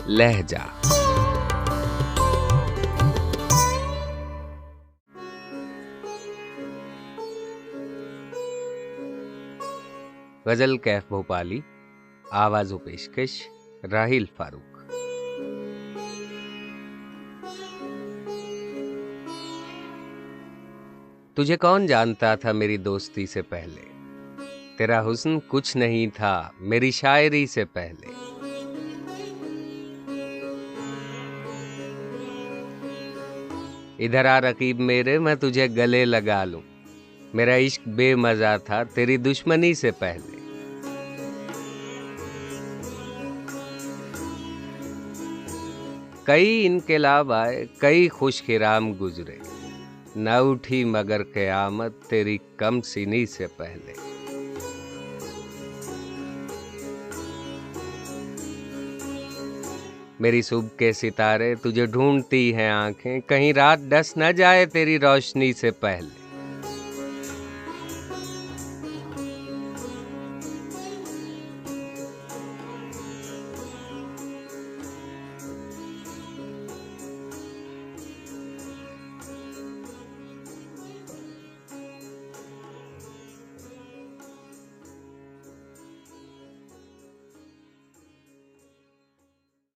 लहजा। गजल कैफ भोपाली, आवाज़ व पेशकश राहिल फारूक। तुझे कौन जानता था मेरी दोस्ती से पहले, तेरा हुस्न कुछ नहीं था मेरी शायरी से पहले। इधर आ रकीब मेरे, मैं तुझे गले लगा लूं, मेरा इश्क बेमज़ा था तेरी दुश्मनी से पहले। कई इनकलाब आए, कई खुशकिराम गुजरे, न उठी मगर क़यामत तेरी कम सिनी से पहले। मेरी सुबह के सितारे तुझे ढूंढती हैं आंखें, कहीं रात डस न जाए तेरी रोशनी से पहले।